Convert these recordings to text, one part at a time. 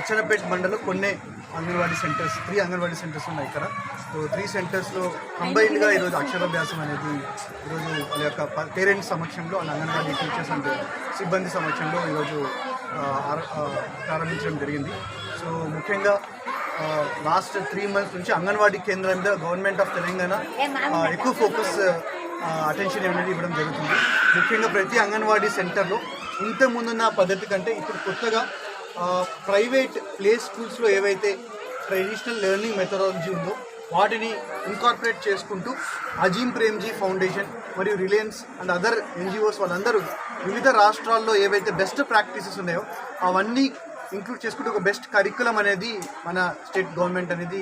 అచ్చనపేట మండలం కొన్ని anganwadi centres 3 anganwadi centres ఉన్నాయి ఇక్కడ. సో 3 సెంటర్స్లో కంబైన్డ్గా ఈరోజు అక్షరాభ్యాసం అనేది ఈరోజు వాళ్ళ యొక్క పేరెంట్స్ సమక్షంలో వాళ్ళ అంగన్వాడీ టీచర్స్ అండ్ సిబ్బంది సమక్షంలో ఈరోజు ప్రారంభించడం జరిగింది. సో ముఖ్యంగా లాస్ట్ 3 మంత్స్ నుంచి అంగన్వాడీ కేంద్రం మీద గవర్నమెంట్ ఆఫ్ తెలంగాణ ఎక్కువ ఫోకస్ అటెన్షన్ అనేది ఇవ్వడం జరుగుతుంది. ముఖ్యంగా ప్రతి అంగన్వాడీ సెంటర్లో ఇంతకుముందున్న పద్ధతి కంటే ఇప్పుడు కొత్తగా ప్రైవేట్ ప్లే స్కూల్స్లో ఏవైతే ట్రెడిషనల్ లెర్నింగ్ మెథడాలజీ ఉందో వాటిని ఇన్కార్పొరేట్ చేసుకుంటూ అజీమ్ ప్రేమ్జీ ఫౌండేషన్ మరియు రిలయన్స్ అండ్ అదర్ ఎన్జిఓస్ వాళ్ళందరూ వివిధ రాష్ట్రాల్లో ఏవైతే బెస్ట్ ప్రాక్టీసెస్ ఉన్నాయో అవన్నీ ఇంక్లూడ్ చేసుకుంటూ ఒక బెస్ట్ కరికులం అనేది మన స్టేట్ గవర్నమెంట్ అనేది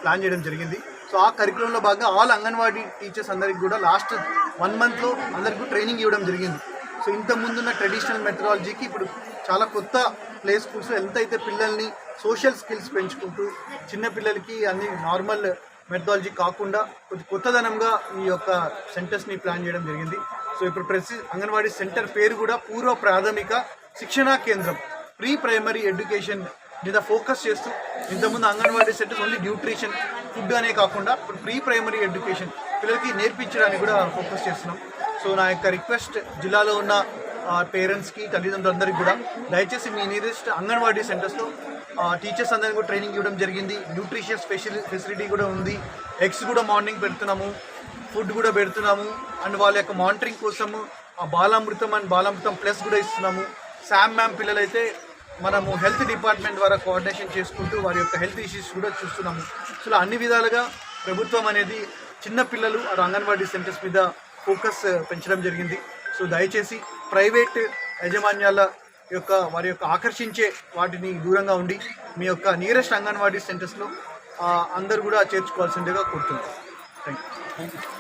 ప్లాన్ చేయడం జరిగింది. సో ఆ కరికులంలో భాగంగా ఆల్ అంగన్వాడీ టీచర్స్ అందరికి కూడా లాస్ట్ 1 మంత్లో అందరికీ ట్రైనింగ్ ఇవ్వడం జరిగింది. సో ఇంతకుముందున్న ట్రెడిషనల్ మెథడాలజీకి ఇప్పుడు చాలా కొత్త ప్లే స్కూల్స్లో ఎంతైతే పిల్లల్ని సోషల్ స్కిల్స్ పెంచుకుంటూ చిన్నపిల్లలకి అన్ని నార్మల్ మెథడాలజీ కాకుండా కొత్తదనంగా ఈ యొక్క సెంటర్స్ని ప్లాన్ చేయడం జరిగింది. సో ఇప్పుడు ప్రతి అంగన్వాడీ సెంటర్ పేరు కూడా పూర్వ ప్రాథమిక శిక్షణా కేంద్రం, ప్రీ ప్రైమరీ ఎడ్యుకేషన్ మీద ఫోకస్ చేస్తూ ఇంతకుముందు anganwadi centres only nutrition food అనే కాకుండా ఇప్పుడు ప్రీ ప్రైమరీ ఎడ్యుకేషన్ పిల్లలకి నేర్పించడానికి కూడా ఫోకస్ చేస్తున్నాం. సో నా యొక్క రిక్వెస్ట్ జిల్లాలో ఉన్న పేరెంట్స్కి తల్లిదండ్రులందరికీ కూడా దయచేసి మీ నియరెస్ట్ అంగన్వాడీ సెంటర్స్లో టీచర్స్ అందరికీ కూడా ట్రైనింగ్ ఇవ్వడం జరిగింది. న్యూట్రిషియస్ ఫెసిలిటీ కూడా ఉంది. ఎగ్స్ కూడా మార్నింగ్ పెడుతున్నాము, ఫుడ్ కూడా పెడుతున్నాము. అండ్ వాళ్ళ యొక్క మానిటరింగ్ కోసము బాలామృతం అండ్ బాలామృతం ప్లస్ కూడా ఇస్తున్నాము. శామ్ మ్యామ్ పిల్లలైతే మనము హెల్త్ డిపార్ట్మెంట్ ద్వారా కోఆర్డినేషన్ చేసుకుంటూ వారి యొక్క హెల్త్ ఇష్యూస్ కూడా చూస్తున్నాము. సో అన్ని విధాలుగా ప్రభుత్వం అనేది చిన్న పిల్లలు అంగన్వాడీ సెంటర్స్ మీద ఫోకస్ పెంచడం జరిగింది. సో దయచేసి ప్రైవేట్ యాజమాన్యాల యొక్క వారి యొక్క ఆకర్షించే వాటిని దూరంగా ఉండి మీ యొక్క నియరెస్ట్ అంగన్వాడీ సెంటర్స్లో అందరూ కూడా చేర్చుకోవాల్సిందిగా కోరుతున్నాను. Thank you.